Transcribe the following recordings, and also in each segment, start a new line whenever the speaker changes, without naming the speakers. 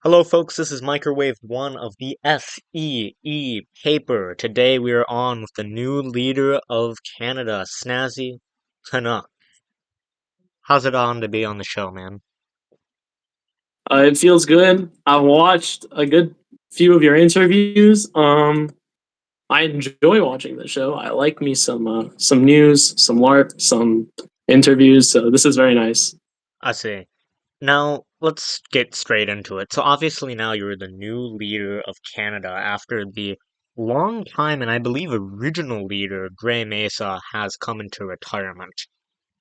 Hello, folks. This is Microwave 1 of the S.E.E. paper. Today we are on with the new leader of Canada, Snazzy Canuck. How's it on to be on the show, man?
It feels good. I've watched a good few of your interviews. I enjoy watching the show. I like me some news, some LARP, some interviews. So this is very nice.
I see. Now, let's get straight into it. So, obviously, now you're the new leader of Canada after the long time and I believe original leader, Greymesa, has come into retirement.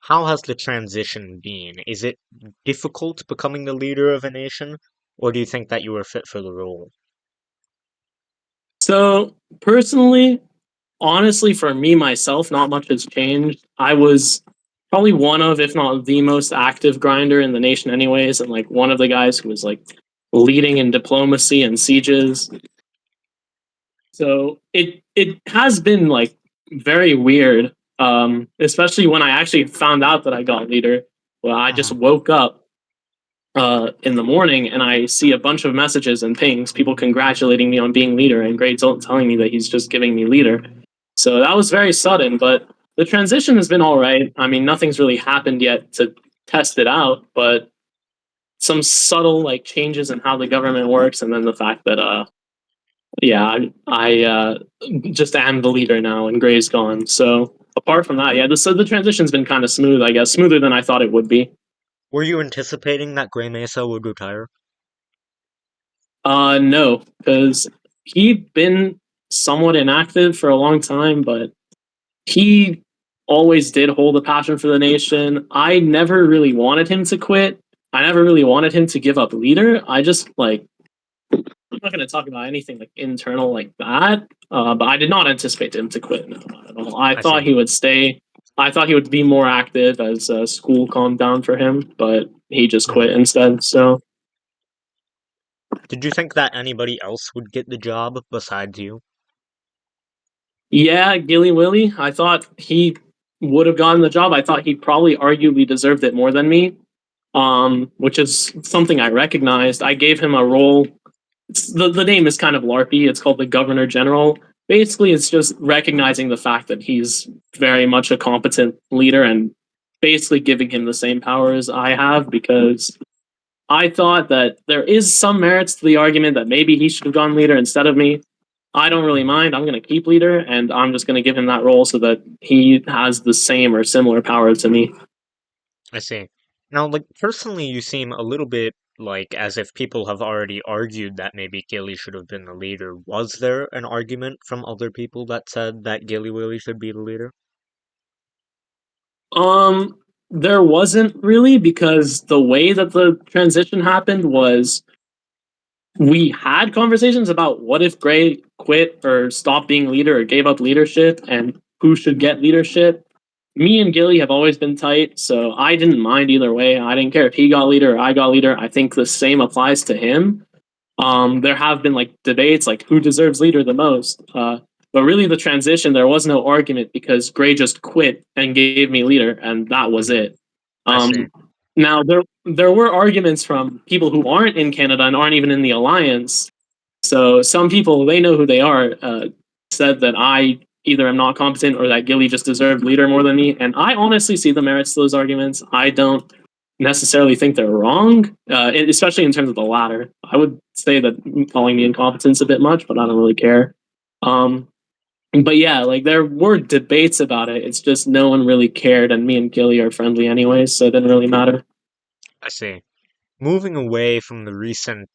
How has the transition been? Is it difficult becoming the leader of a nation, or do you think that you were fit for the role?
So personally, honestly, for me myself, not much has changed. I was probably one of, if not the most active grinder in the nation, anyways, and like one of the guys who was like leading in diplomacy and sieges. So it has been like very weird, especially when I actually found out that I got leader. Well, I just
Mhm.
woke up in the morning and I see a bunch of messages and pings, people congratulating me on being leader, and Gray telling me that he's just giving me leader. So that was very sudden, but the transition has been all right. I mean, nothing's really happened yet to test it out, but some subtle like changes in how the government works, and then the fact that yeah, I just am the leader now, and Gray's gone. So apart from that, yeah, so the transition's been kind of smooth, I guess, smoother than I thought it would be.
Were you anticipating that Gray Mesa would retire?
No, because he'd been somewhat inactive for a long time, but he always did hold a passion for the nation. I never really wanted him to quit. I never really wanted him to give up leader. I just like I'm not going to talk about anything like internal like that. But I did not anticipate him to quit. No, not at all. I
I
thought
see.
he would stay. I thought he would be more active as school calmed down for him, but he just quit
Mhm.
instead. So
Did you think that anybody else would get the job besides you?
yeah, Gilly Willy. I thought he would have gotten the job. I thought he probably arguably deserved it more than me. Which is something I recognized. I gave him a role. The name is kind of larpy. It's called the Governor General. Basically, it's just recognizing the fact that he's very much a competent leader and basically giving him the same powers I have, because I thought that there is some merits to the argument that maybe he should have gone leader instead of me. I don't really
Mhm.
mind. I'm going to keep leader, and I'm just going to give him that role so that he has the same or similar power to me.
I see. Now, like, personally, you seem a little bit like as if people have already argued that maybe Gilly should have been the leader. Was there an argument from other people that said that Gilly Willy should be the leader?
Um, there wasn't really, because the way that the transition happened was we had conversations about what if Gray quit or stopped being leader or gave up leadership and who should get leadership. Me and Gilly have always been tight, so I didn't mind either way. I didn't care if he got leader or I got leader. I think the same applies to him. There have been like debates like who deserves leader the most. But really, the transition, there was no argument because Gray just quit and gave me leader, and that was
Mhm.
it.
I see.
Um, Now there were arguments from people who aren't in Canada and aren't even in the alliance. So some people, they know who they are, said that I either am not competent or that Gilly just deserved leader more than me. And I honestly see the merits to those arguments. I don't necessarily think they're wrong, especially in terms of the latter. I would say that calling me incompetent's a bit much, but I don't really care. Um, but yeah, like there were debates about it. It's just no one really cared, and me and Gilly are friendly anyways, so it didn't really matter.
I see. Moving away from the recent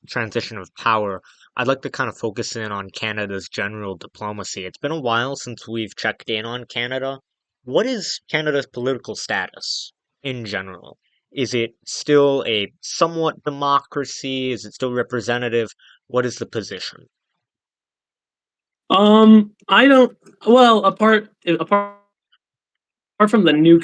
transition of power, I'd like to kind of focus in on Canada's general diplomacy. It's been a while since we've checked in on Canada. What is Canada's political status in general? Is it still a somewhat democracy? Is it still representative? What is the position?
I don't. Well, apart from the new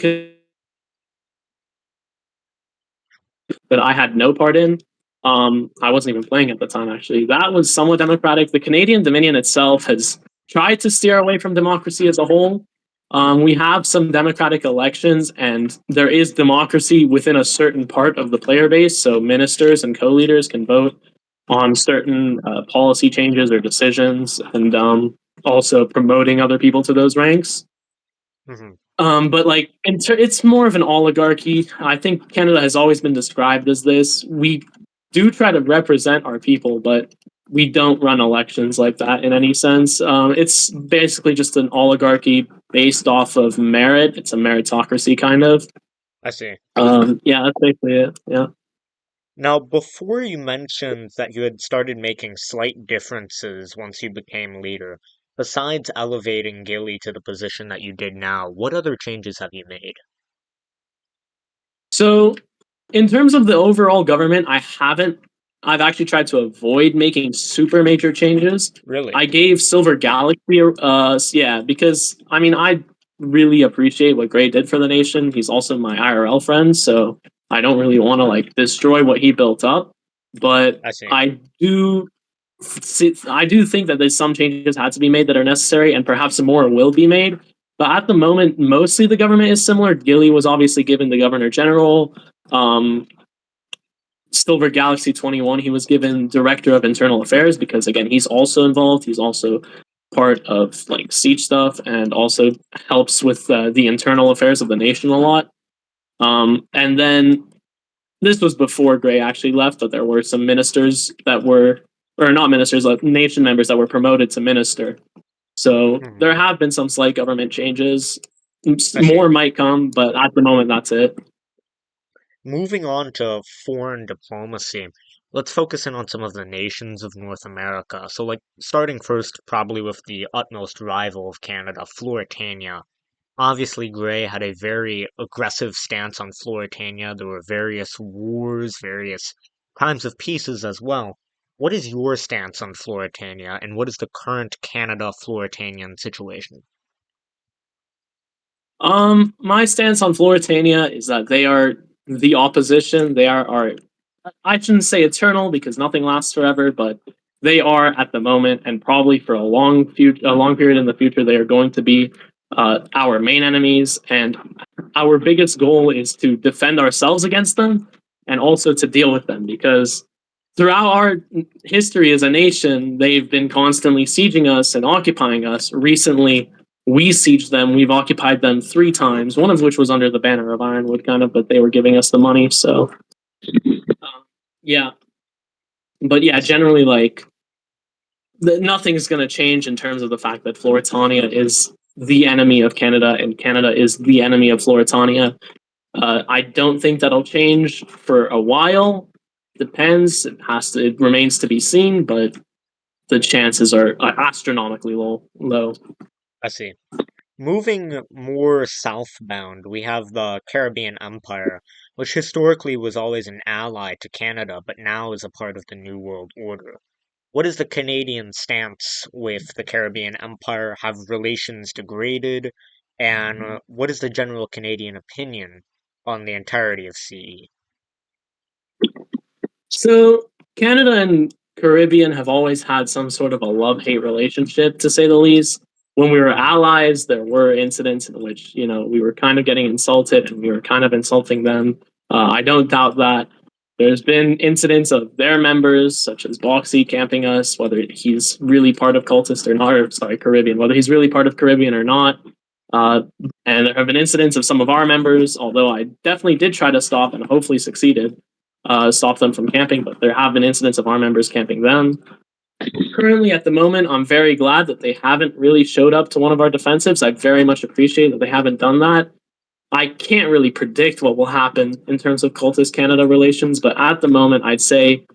that I had no part in. I wasn't even playing at the time, actually. That was somewhat democratic. The Canadian Dominion itself has tried to steer away from democracy as a whole. We have some democratic elections, and there is democracy within a certain part of the player base. So ministers and co-leaders can vote on certain policy changes or decisions, and also promoting other people to those ranks.
Hmm.
But like, it's more of an oligarchy. I think Canada has always been described as this. We do try to represent our people, but we don't run elections like that in any sense. It's basically just an oligarchy based off of merit. It's a meritocracy kind of.
I see.
Yeah, that's basically it. Yeah.
Now, before you mentioned that you had started making slight differences once you became leader, besides elevating Gilly to the position that you did now, what other changes have you made?
So in terms of the overall government, I haven't. I've actually tried to avoid making super major changes.
Really?
I gave Silver Galaxy, yeah, because I mean, I really appreciate what Gray did for the nation. He's also my IRL friend, so I don't really want to like destroy what he built up. But
I see.
I do think that there's some changes had to be made that are necessary, and perhaps some more will be made. But at the moment, mostly the government is similar. Gilly was obviously given the Governor General. Um, Silver Galaxy 21, he was given Director of Internal Affairs because, again, he's also involved. He's also part of like siege stuff and also helps with the internal affairs of the nation a lot. And then this was before Gray actually left, but there were some ministers that were, or not ministers, like nation members that were promoted to minister. So
Hmm.
there have been some slight government changes.
I see.
More might come, but at the moment, that's it.
Moving on to foreign diplomacy, let's focus in on some of the nations of North America. So, like, starting first, probably with the utmost rival of Canada, Floritania. Obviously, Gray had a very aggressive stance on Floritania. There were various wars, various times of pieces as well. What is your stance on Floritania, and what is the current Canada-Floritanian situation?
My stance on Floritania is that they are the opposition. They are I shouldn't say eternal because nothing lasts forever, but they are at the moment and probably for a long period in the future, they are going to be our main enemies. And our biggest goal is to defend ourselves against them and also to deal with them because throughout our history as a nation, they've been constantly sieging us and occupying us. Recently, we sieged them. We've occupied them 3 times, one of which was under the banner of Ironwood, kind of, but they were giving us the money. So, yeah. But
I
yeah,
see.
generally, like, nothing's going to change in terms of the fact that Floritania is the enemy of Canada and Canada is the enemy of Floritania. I don't think that'll change for a while. Depends. It remains to be seen, but the chances are astronomically low.
I see. Moving more southbound, we have the Caribbean Empire, which historically was always an ally to Canada, but now is a part of the New World Order. What is the Canadian stance with the Caribbean Empire? Have relations degraded? And what is the general Canadian opinion on the entirety of CE?
So Canada and Caribbean have always had some sort of a love-hate relationship, to say the least. When we were
Hmm.
allies, there were incidents in which we were kind of getting insulted, and we were kind of insulting them. I don't doubt that. There's been incidents of their members, such as Boxy, camping us, whether he's really part of cultist or not, or sorry, Caribbean, whether he's really part of Caribbean or not. Uh, and there have been incidents of some of our members, although I definitely did try to stop and hopefully succeeded, stop them from camping, but there have been incidents of our members camping them. Currently, at the moment, I'm very glad that they haven't really showed up to one of our defensives. I very much appreciate that they haven't done that. I can't really predict what will happen in terms of cultist Canada relations, but at the moment, I'd say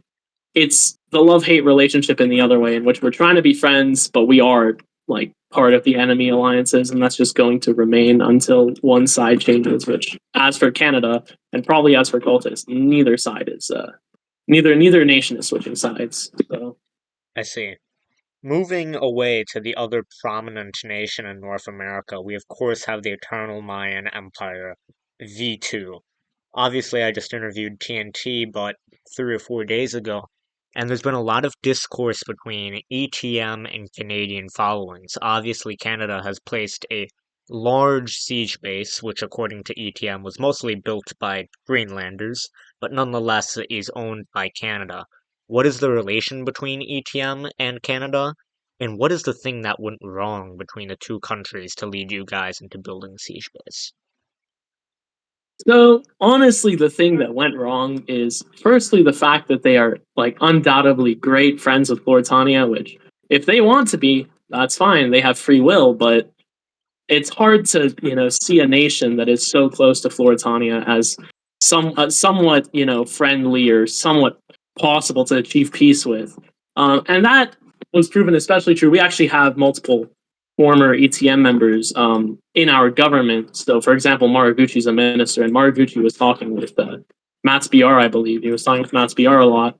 it's the love hate relationship in the other way, in which we're trying to be friends, but we are like part of the enemy alliances, and that's just going to remain until one side changes. Which, as for Canada, and probably as for cultists, neither side is neither nation is switching sides. So
I see. Moving away to the other prominent nation in North America, we of course have the Eternal Mayan Empire, V2. Obviously, I just interviewed TNT, but 3 or 4 days ago, and there's been a lot of discourse between ETM and Canadian followings. Obviously, Canada has placed a large siege base, which according to ETM was mostly built by Greenlanders, but nonetheless is owned by Canada. What is the relation between ETM and Canada? And what is the thing that went wrong between the two countries to lead you guys into building a siege base?
So honestly, the thing that went wrong is firstly the fact that they are like undoubtedly great friends with Floritania, which if they want to be, that's fine. They have free will, but it's hard to see a nation that is so close to Floritania as somewhat friendly or somewhat possible to achieve peace with, and that was proven especially true. We actually have multiple former ETM members in our government. So, for example, Maraguchi's a minister, and Maraguchi was talking with Mats BR, I believe. He was talking with Mats BR a lot,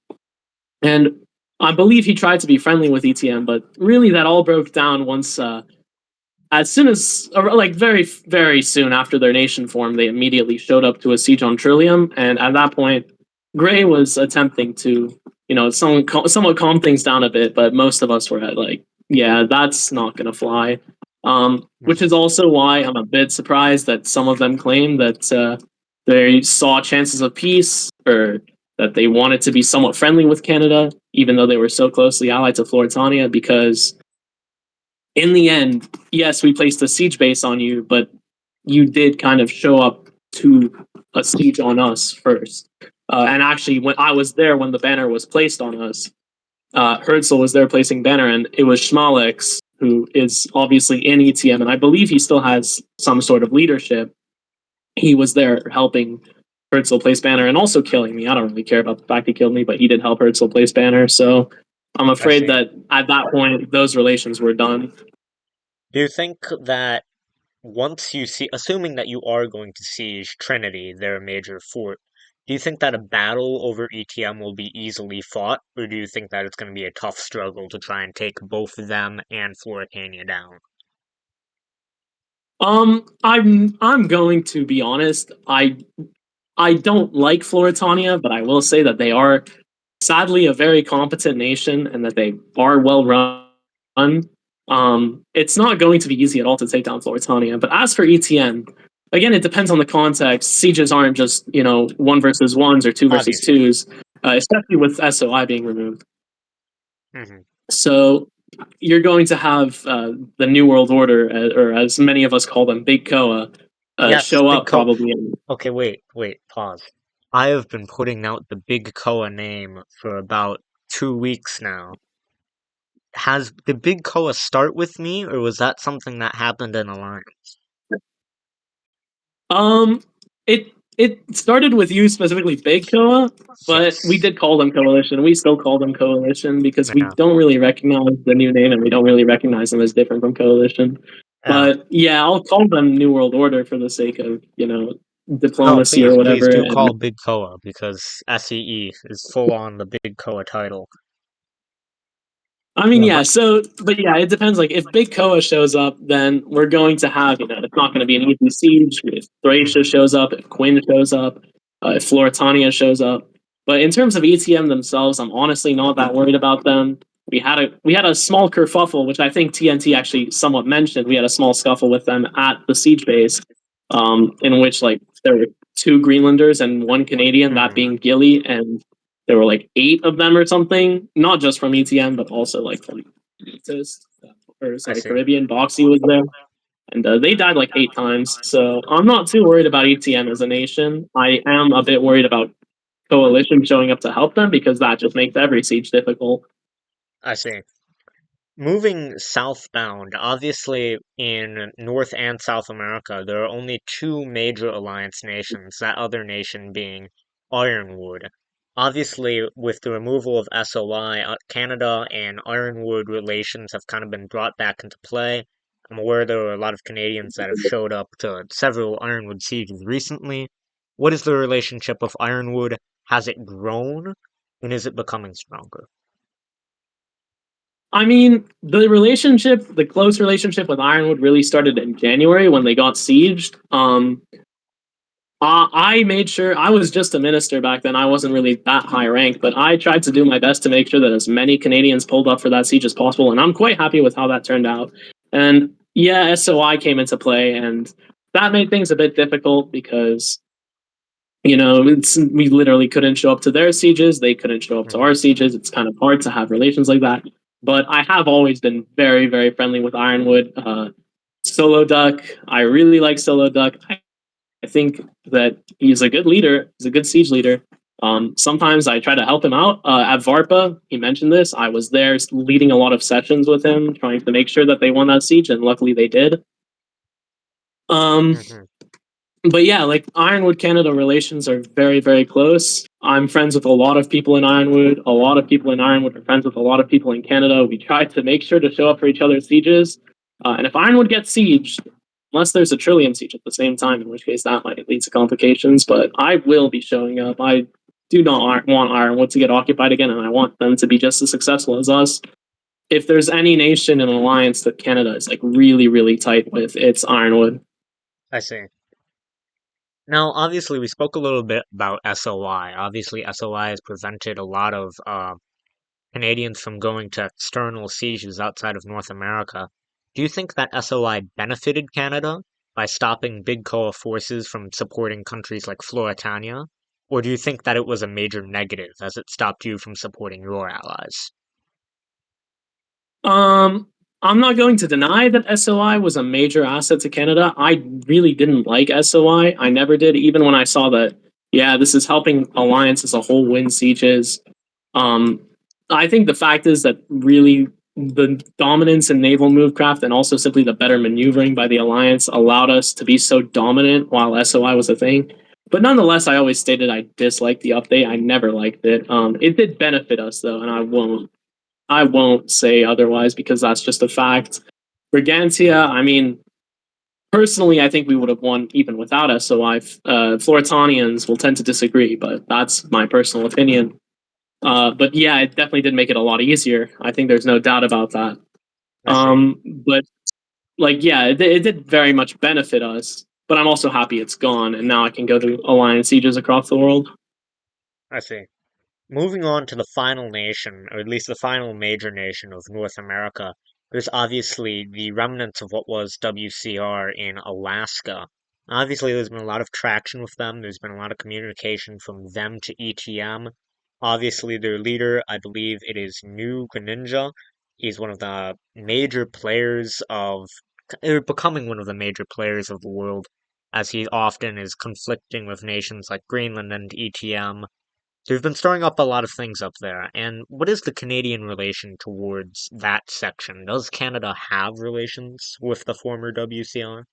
and I believe he tried to be friendly with ETM, but really that all broke down once as soon as like very soon after their nation formed, they immediately showed up to a siege on Trillium, and at that point Gray was attempting to somewhat calm things down a bit, but most of us were at like, yeah, that's not gonna fly. Which
Mhm.
is also why I'm a bit surprised that some of them claim that they saw chances of peace, or that they wanted to be somewhat friendly with Canada even though they were so closely allied to Floritania, because in the end, yes, we placed a siege base on you, but you did kind of show up to a siege on us first. And actually, when I was there when the banner was placed on us, Herzl was there placing banner, and it was Schmalex, who is obviously in ETM, and I believe he still has some sort of leadership. He was there helping Herzl place banner and also killing me. I don't really care about the fact he killed me, but he did help Herzl place banner. So I'm
I
afraid
see.
that at that point, those relations were done.
Do you think that once you see, assuming that you are going to siege Trinity, their major fort, do you think that a battle over ETM will be easily fought, or do you think that it's going to be a tough struggle to try and take both of them and Floritania down?
I'm going to be honest. I don't like Floritania, but I will say that they are sadly a very competent nation and that they are well run. It's not going to be easy at all to take down Floritania. But as for ETN, again, it depends on the context. Sieges aren't just one versus ones or two versus
Obviously.
twos, especially with SOI being removed.
Hmm.
So you're going to have the New World Order, or as many of us call them, Big Koa,
Yes,
show
Big
up
Co.
probably.
Okay, wait, pause. I have been putting out the Big Koa name for about 2 weeks now. Did Big Koa start with me, or was that something that happened in Alliance?
Um, it started with you specifically, Big Koa, but we
Yes.
did call them Coalition. We still call them Coalition because we
Yeah.
don't really recognize the new name and we don't really recognize them as different from Coalition.
Yeah.
But yeah, I'll call them New World Order for the sake of
No,
diplomacy or
please
whatever.
do
And
call Big Koa because S.E.E. is full on the Big Koa title.
I mean,
Yeah,
yeah.
but
So, but yeah, it depends. Like, if Big Koa shows up, then we're going to have, it's not going to be an easy siege. If Thracia
mhm,
shows up, if Quinn shows up, if Floritania shows up. But in terms of ETM themselves, I'm honestly not that worried about them. We had a small kerfuffle, which I think TNT actually somewhat mentioned. We had a small scuffle with them at the siege base, in which like there were two Greenlanders and one Canadian, that
mhm,
being Gilly, and there were like eight of them or something, not just from ETN, but also like from or
I
sorry,
see.
Caribbean. Boxy was there, and they died like 8 times. So I'm not too worried about ETN as a nation. I am a bit worried about Coalition showing up to help them because that just makes every siege difficult.
I see. Moving southbound, obviously in North and South America, there are only two major alliance nations, that other nation being Ironwood. Obviously, with the removal of SOI, Canada and Ironwood relations have kind of been brought back into play. I'm aware there are a lot of Canadians that have showed up to several Ironwood sieges recently. What is the relationship of Ironwood? Has it grown? And is it becoming stronger?
I mean, the close relationship with Ironwood really started in January when they got sieged. I made sure I was just a minister back then. I wasn't really that high rank, but I tried to do my best to make sure that as many Canadians pulled up for that siege as possible, and I'm quite happy with how that turned out. And yeah, SOI came into play, and that made things a bit difficult because we literally couldn't show up to their sieges, they couldn't show up to
Hmm.
our sieges. It's kind of hard to have relations like that. But I have always been very, very friendly with Ironwood. Solo Duck, I really like Solo Duck. I think that he's a good leader. He's a good siege leader. Sometimes I try to help him out. At Varpa, he mentioned this. I was there leading a lot of sessions with him, trying to make sure that they won that siege, and luckily they did. Um,
Hmm.
but yeah, like Ironwood Canada relations are very, very close. I'm friends with a lot of people in Ironwood. A lot of people in Ironwood are friends with a lot of people in Canada. We try to make sure to show up for each other's sieges. And if Ironwood gets sieged, unless there's a Trillium siege at the same time, in which case that might lead to complications, but I will be showing up. I do not want Ironwood to get occupied again, and I want them to be just as successful as us. If there's any nation in an alliance that Canada is like really, really tight with, it's Ironwood.
I see. Now, obviously, we spoke a little bit about SOI. Obviously, SOI has prevented a lot of Canadians from going to external sieges outside of North America. Do you think that SOI benefited Canada by stopping big Coa forces from supporting countries like Floritania? Or do you think that it was a major negative as it stopped you from supporting your allies?
Um, I'm not going to deny that SOI was a major asset to Canada. I really didn't like SOI. I never did, even when I saw that, yeah, this is helping Alliance as a whole win sieges. Um, I think the fact is that really the dominance in naval movecraft and also simply the better maneuvering by the Alliance allowed us to be so dominant while SOI was a thing. But nonetheless, I always stated I disliked the update. I never liked it. It did benefit us though, and I won't say otherwise because that's just a fact. Brigantia,
Hmm.
I mean, personally, I think we would have won even without SOI. Floritanians will tend to disagree, but that's my personal opinion. But yeah, it definitely did make it a lot easier. I think there's no doubt about that.
I see.
But like, yeah, it did very much benefit us. But I'm also happy it's gone, and now I can go to alliance sieges across the world.
I see. Moving on to the final nation, or at least the final major nation of North America, there's obviously the remnants of what was WCR in Alaska. Obviously, there's been a lot of traction with them. There's been a lot of communication from them to ETM. Obviously, their leader, I believe it is New Greninja. He's one of the major players of, or becoming one of the major players of the world, as he often is conflicting with nations like Greenland and ETM. So you've been stirring up a lot of things up there. And what is the Canadian relation towards that section? Does Canada have relations with the former WCR?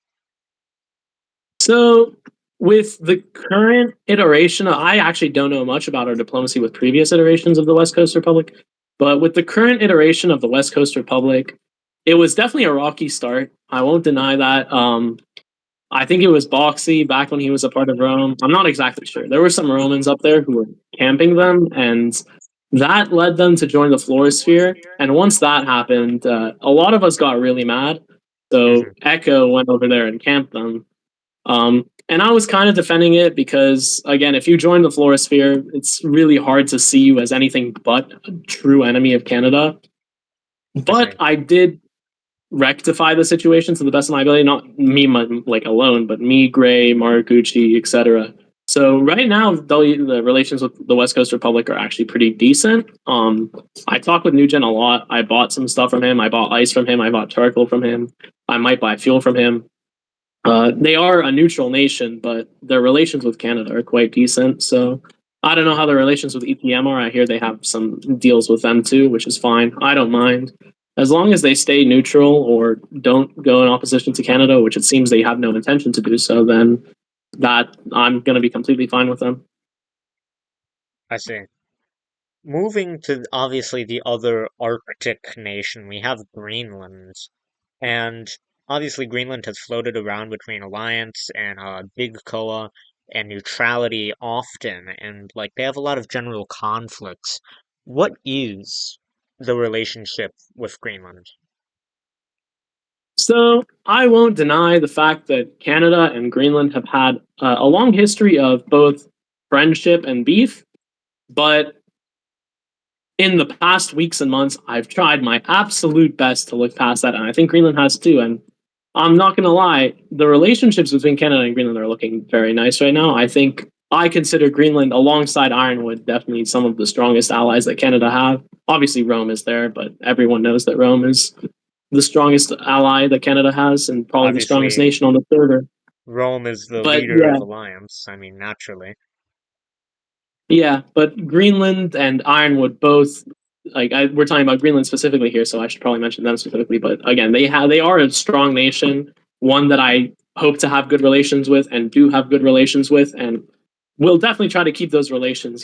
So, with the current iteration, I actually don't know much about our diplomacy with previous iterations of the West Coast Republic, but with the current iteration of the West Coast Republic, it was definitely a rocky start. I won't deny that. I think it was Boxy back when he was a part of Rome. I'm not exactly sure. There were some Romans up there who were camping them, and that led them to join the Florisphere. And once that happened, a lot of us got really mad.
Hmm.
So Echo went over there and camped them. And I was kind of defending it because, again, if you join the Florisphere, it's really hard to see you as anything but a true enemy of Canada.
I
But
see.
I did rectify the situation to the best of my ability. Not me, like alone, but me, Gray, Maraguchi, etc. So right now, the relations with the West Coast Republic are actually pretty decent. I talk with Nugent a lot. I bought some stuff from him. I bought ice from him. I bought charcoal from him. I might buy fuel from him. They are a neutral nation, but their relations with Canada are quite decent. So I don't know how their
Hmm.
relations with EPM are. I hear they have some deals with them too, which is fine. I don't mind. As long as they stay neutral or don't go in opposition to Canada, which it seems they have no intention to do so, then that I'm going to be completely fine with them.
I see. Moving to obviously the other Arctic nation, we have Greenland. And obviously, Greenland has floated around between alliance and big COA and neutrality often, and like they have a lot of general conflicts. What is the relationship with Greenland?
So I won't deny the fact that Canada and Greenland have had a long history of both friendship and beef, but in the past weeks and months, I've tried my absolute best to look past that, and I think Greenland has too. And I'm not gonna lie, the relationships between Canada and Greenland are looking very nice right now. I think I consider Greenland alongside Ironwood definitely some of the strongest allies that Canada have. Obviously, Rome is there, but everyone knows that Rome is the strongest ally that Canada has, and probably the strongest
Obviously,
nation on the server.
Rome is the
But
leader of
yeah,
alliance. I mean, naturally.
yeah, but Greenland and Ironwood both we're talking about Greenland specifically here, so I should probably mention them specifically. But again, they are a strong nation, one that I hope to have good relations with and do have good relations with, and we'll definitely try to keep those relations,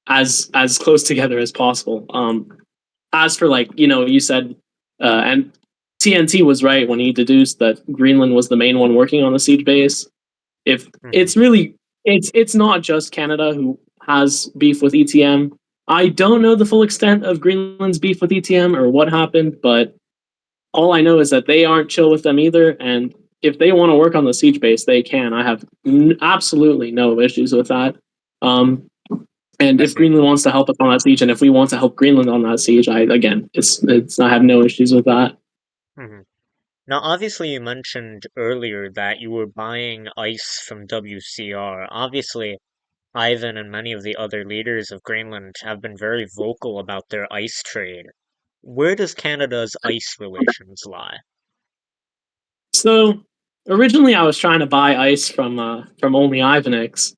as close together as possible. As for you said, and TNT was right when he deduced that Greenland was the main one working on the siege base. If
Hmm.
it's really it's not just Canada who has beef with ETM. I don't know the full extent of Greenland's beef with ETM or what happened, but all I know is that they aren't chill with them either. And if they want to work on the siege base, they can. I have absolutely no issues with that. Um, and
I
if
see.
Greenland wants to help us on that siege, and if we want to help Greenland on that siege, it's I have no issues with that.
Hmm. Now, obviously, you mentioned earlier that you were buying ice from WCR. Obviously, Ivan and many of the other leaders of Greenland have been very vocal about their ice trade. Where does Canada's ice relations lie?
So originally, I was trying to buy ice from only Ivanix,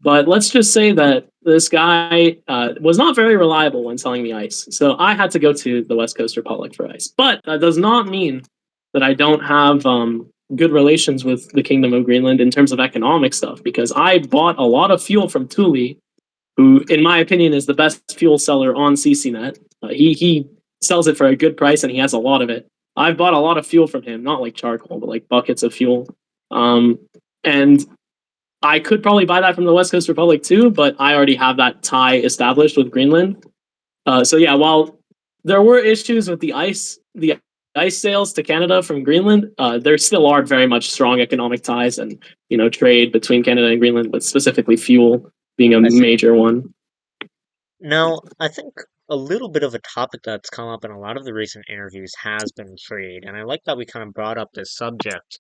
but let's just say that this guy was not very reliable when selling me ice. So I had to go to the West Coast Republic for ice. But that does not mean that I don't have good relations with the Kingdom of Greenland in terms of economic stuff, because I bought a lot of fuel from Thule, who, in my opinion, is the best fuel seller on CCNet. He sells it for a good price and he has a lot of it. I've bought a lot of fuel from him, not like charcoal, but like buckets of fuel. Um, and I could probably buy that from the West Coast Republic too, but I already have that tie established with Greenland. So yeah, while there were issues with the ice sales to Canada from Greenland, there still are very much strong economic ties and trade between Canada and Greenland, but specifically fuel being a
I see.
major one.
Now, I think a little bit of a topic that's come up in a lot of the recent interviews has been trade, and I like that we kind of brought up this subject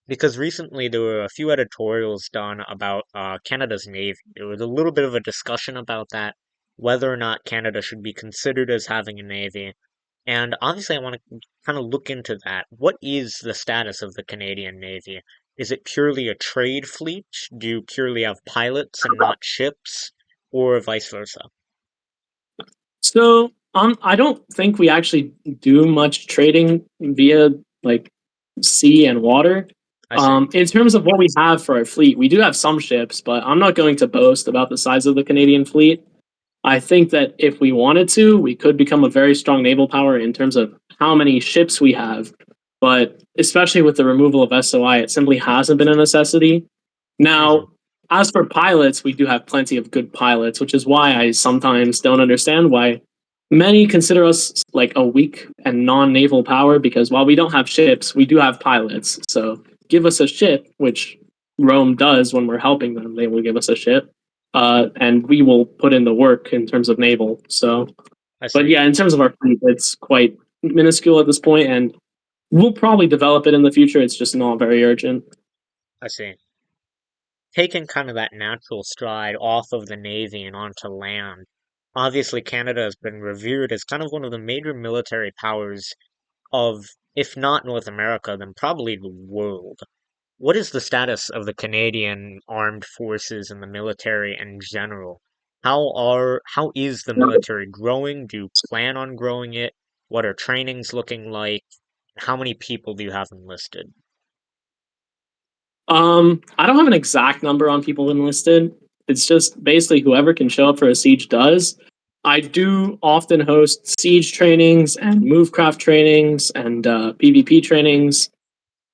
because recently there were a few editorials done about Canada's Navy. There was a little bit of a discussion about that, whether or not Canada should be considered as having a Navy. And obviously, I want to kind of look into that. What is the status of the Canadian Navy? Is it purely a trade fleet? Do you purely have pilots and not ships, or vice versa?
So I don't think we actually do much trading via like sea and water.
I see.
In terms of what we have for our fleet, we do have some ships, but I'm not going to boast about the size of the Canadian fleet. I think that if we wanted to, we could become a very strong naval power in terms of how many ships we have. But especially with the removal of SOI, it simply hasn't been a necessity.
Hmm.
Now, as for pilots, we do have plenty of good pilots, which is why I sometimes don't understand why many consider us like a weak and non-naval power, because while we don't have ships, we do have pilots. So give us a ship, which Rome does when we're helping them. They will give us a ship, and we will put in the work in terms of naval. So,
I
but
see.
yeah, in terms of our fleet, it's quite minuscule at this point, and we'll probably develop it in the future. It's just not very urgent.
I see. Taking kind of that natural stride off of the Navy and onto land. Obviously, Canada has been revered as kind of one of the major military powers of, if not North America, then probably the world. What is the status of the Canadian armed forces and the military in general? How is the military growing? Do you plan on growing it? What are trainings looking like? How many people do you have enlisted?
I don't have an exact number on people enlisted. It's just basically whoever can show up for a siege does. I do often host siege trainings and movecraft trainings and PvP trainings.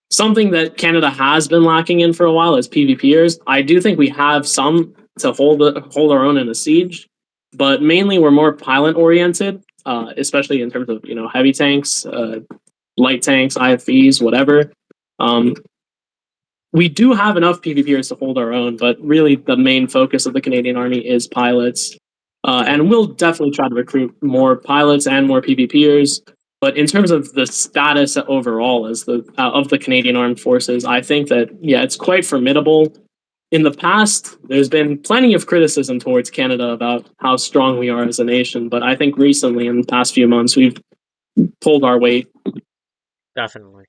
Something that Canada has been lacking in for a while is PvPers. I do think we have some to hold our own in a siege, but mainly we're more pilot oriented, especially in terms of heavy tanks, light tanks, IFVs, whatever. Um, we do have enough PvPers to hold our own, but really the main focus of the Canadian Army is pilots.
I see.
And we'll definitely try to recruit more pilots and more PvPers. But in terms of the status overall as the of the Canadian Armed Forces, I think that yeah, it's quite formidable. In the past, there's been plenty of criticism towards Canada about how strong we are as a nation, but I think recently, in the past few months, we've pulled our weight.
Definitely.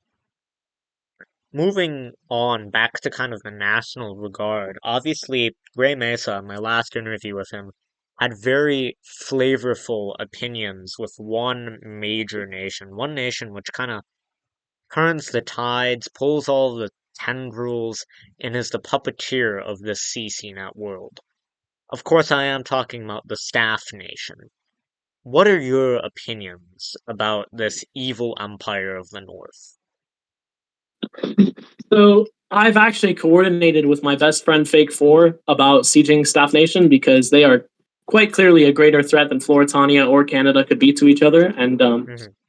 Moving on back to kind of the national regard, obviously Greymesa, my last interview with him, had very flavorful opinions with one nation which kind of turns the tides, pulls all the tendrils, and is the puppeteer of this CCNet world. Of course, I am talking about the staff nation. What are your opinions about this evil empire of the North?
So I've actually coordinated with my best friend Fake Four about sieging Staff Nation because they are quite clearly a greater threat than Floritania or Canada could be to each other, and
Hmm.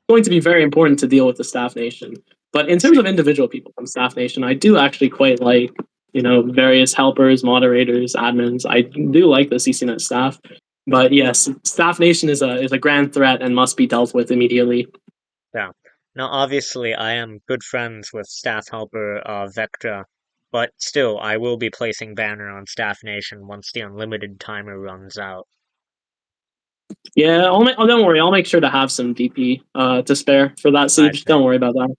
going to be very important to deal with the Staff Nation. But in
I
terms of
see.
individual people from Staff Nation, I do actually quite like various helpers, moderators, admins. I do like the CCNet staff, but yes, Staff Nation is a grand threat and must be dealt with immediately.
Yeah. Now, obviously, I am good friends with staff helper Vectra, but still, I will be placing Banner on Staff Nation once the unlimited timer runs out.
Yeah, oh, don't worry. I'll make sure to have some DP to spare for that
I
siege.
see.
Don't worry about that.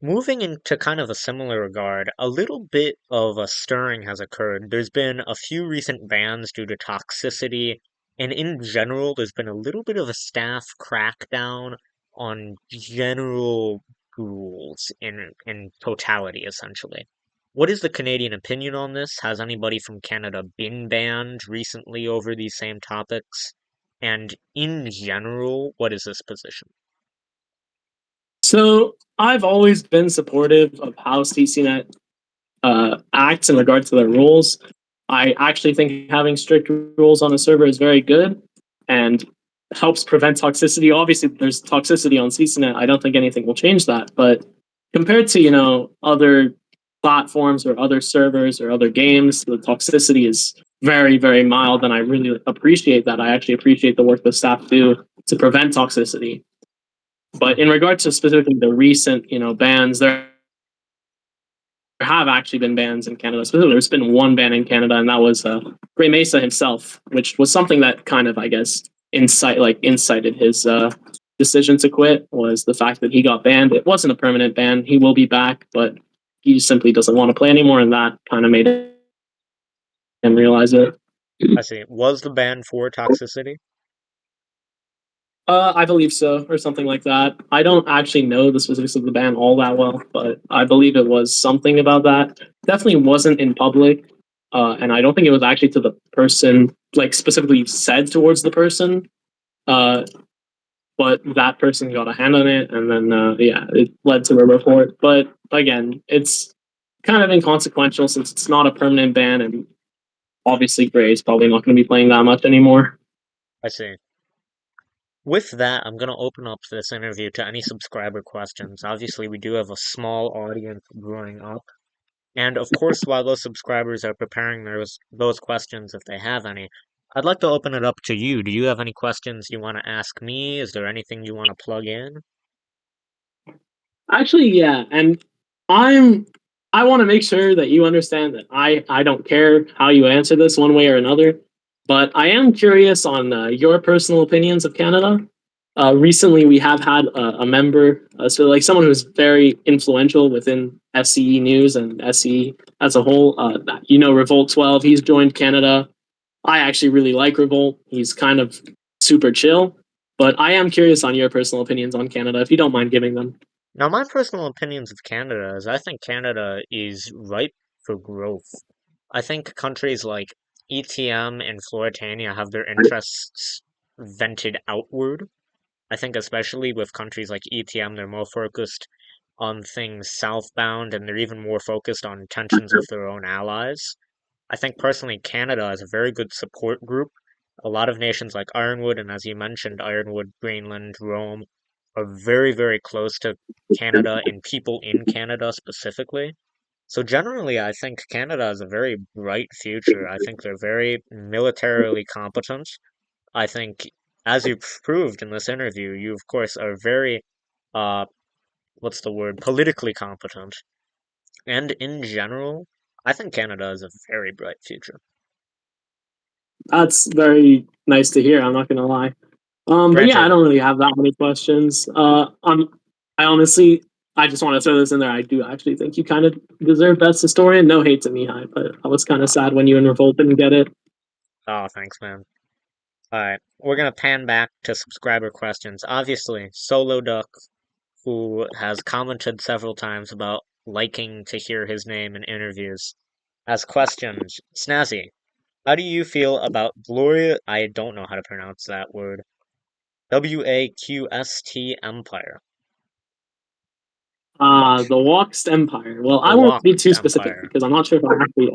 Moving into kind of a similar regard, a little bit of a stirring has occurred. There's been a few recent bans due to toxicity, and in general, there's been a little bit of a staff crackdown on general rules in totality, essentially. What is the Canadian opinion on this? Has anybody from Canada been banned recently over these same topics? And in general, what is this position?
So I've always been supportive of how CCNet acts in regard to their rules. I actually think having strict rules on a server is very good and helps prevent toxicity. Obviously, there's toxicity on CCNet. I don't think anything will change that. But compared to other platforms or other servers or other games, the toxicity is very very mild, and I really appreciate that. I actually appreciate the work the staff do to prevent toxicity. But in
Hmm.
regards to specifically the recent bans, there have actually been bans in Canada. Specifically, there's been one ban in Canada, and that was Greymesa himself, which was something that kind of, I guess, incited his decision to quit. Was the fact that he got banned. It wasn't a permanent ban. He will be back, but he simply doesn't want to play anymore, and that kind of made him realize it.
I see. Was the ban for toxicity?
I believe so, or something like that. I don't actually know the specifics of the ban all that well, but I believe it was something about that. Definitely wasn't in public, and I don't think it was actually to the person, like specifically said towards the person. Uh, but that person got a hand on it, and then yeah, it led to a report. But again, it's kind of inconsequential since it's not a permanent ban, and obviously Gray is probably not going to be playing that much anymore.
I see. With that, I'm going to open up this interview to any subscriber questions. Obviously, we do have a small audience growing up. And of course, while those subscribers are preparing those questions, if they have any, I'd like to open it up to you. Do you have any questions you want to ask me? Is there anything you want to plug in?
Actually, yeah, and I'm I want to make sure that you understand that I don't care how you answer this one way or another, but I am curious on your personal opinions of Canada. Recently, we have had a member, so like someone who's very influential within S.E.E news and S.E.E as a whole. Revolt 12. He's joined Canada. I actually really like Revolt. He's kind of super chill, but I am curious on your personal opinions on Canada, if you don't mind giving them.
Now, my personal opinions of Canada is I think Canada is ripe for growth. I think countries like ETM and Floritania have their interests vented outward. I think especially with countries like ETM, they're more focused on things southbound and they're even more focused on tensions with their own allies. I think personally Canada is a very good support group. A lot of nations like Ironwood and as you mentioned, Ironwood, Greenland, Rome are very, very close to Canada and people in Canada specifically. So generally, I think Canada has a very bright future. I think they're very militarily competent. I think as you've proved in this interview, you of course are very, uh, what's the word, politically competent. And in general, I think Canada has a very bright future.
That's very nice to hear. I'm not gonna lie. But yeah, I
Granted,
don't really have that many questions. I honestly, I just want to throw this in there. I do actually think you kind of deserve best historian. No hate to Mihai, but I was kind of sad when you and Revolt didn't get it.
oh, thanks, man. Alright, we're gonna pan back to subscriber questions. Obviously, Solo Duck, who has commented several times about liking to hear his name in interviews, has questions. Snazzy, how do you feel about Gloria? I don't know how to pronounce that word. WAQST Empire.
The Walkst Empire. Well,
The
I won't be too
Walked
specific
Empire.
because I'm not sure if I'm actually.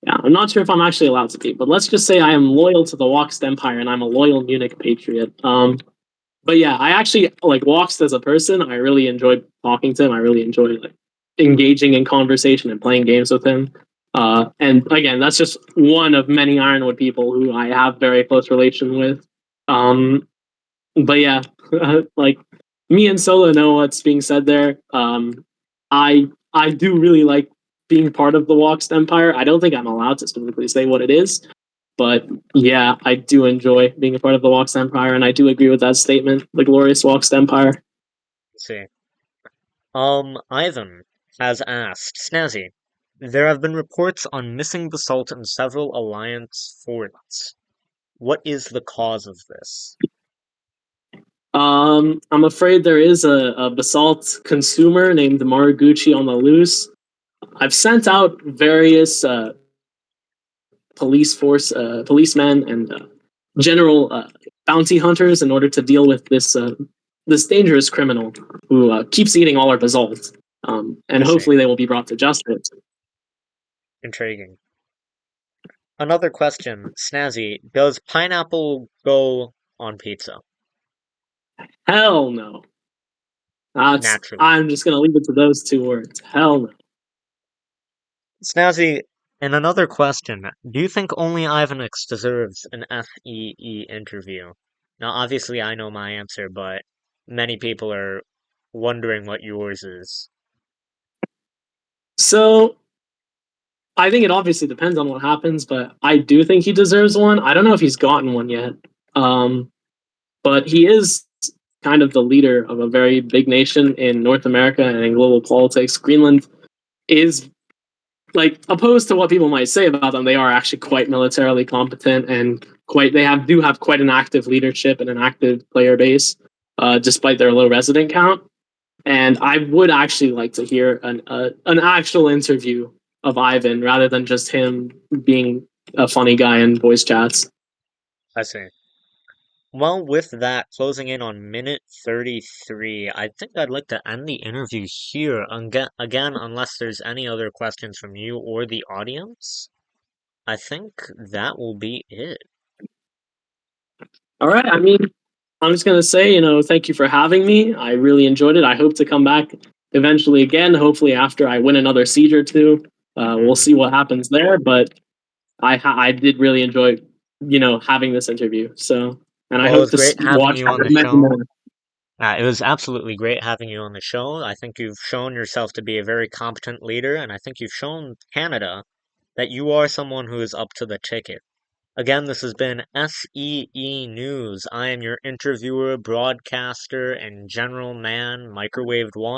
Yeah, I'm not sure if I'm actually allowed to be. But let's just say I am loyal to the Walkst Empire and I'm a loyal Munich patriot. But yeah, I actually like Walkst as a person. I really enjoyed talking to him. I really enjoyed like engaging in conversation and playing games with him. And again, that's just one of many Ironwood people who I have very close relation with. Um, but yeah, like me and Solo know what's being said there. I do really like being part of the Walkst Empire. I don't think I'm allowed to specifically say what it is, but yeah, I do enjoy being a part of the Walkst Empire, and I do agree with that statement, the glorious Walkst Empire.
Let's see. Ivan has asked, Snazzy, there have been reports on missing basalt in several Alliance forts. What is the cause of this?
I'm afraid there is a basalt consumer named Maruguchi on the loose. I've sent out various policemen, and general bounty hunters in order to deal with this dangerous criminal who keeps eating all our basalt. And
I see.
hopefully they will be brought to justice.
Intriguing. Another question, Snazzy, does pineapple go on pizza?
Hell no. That's
Naturally.
I'm just gonna leave it to those two words. Hell no.
Snazzy, and another question, do you think only Ivanix deserves an S.E.E. interview? Now, obviously, I know my answer, but many people are wondering what yours is.
So I think it obviously depends on what happens, but I do think he deserves one. I don't know if he's gotten one yet. Um, but he is kind of the leader of a very big nation in North America and in global politics. Greenland is like opposed to what people might say about them. They are actually quite militarily competent and quite they have do have quite an active leadership and an active player base, despite their low resident count. And I would actually like to hear an actual interview of Ivan rather than just him being a funny guy in voice chats.
I see. Well, with that, closing in on minute 33, I think I'd like to end the interview here. Again, unless there's any other questions from you or the audience, I think that will be it.
All right. I mean, I'm just gonna say, thank you for having me. I really enjoyed it. I hope to come back eventually again. Hopefully, after I win another siege or two, we'll
Hmm.
see what happens there. But I did really enjoy, having this interview. So, and I
Well, it
hope
was
to
great having
watch
you on the
many
show.
more.
It was absolutely great having you on the show. I think you've shown yourself to be a very competent leader, and I think you've shown Canada that you are someone who is up to the ticket. Again, this has been S.E.E. News. I am your interviewer, broadcaster, and general man, Microwaved One.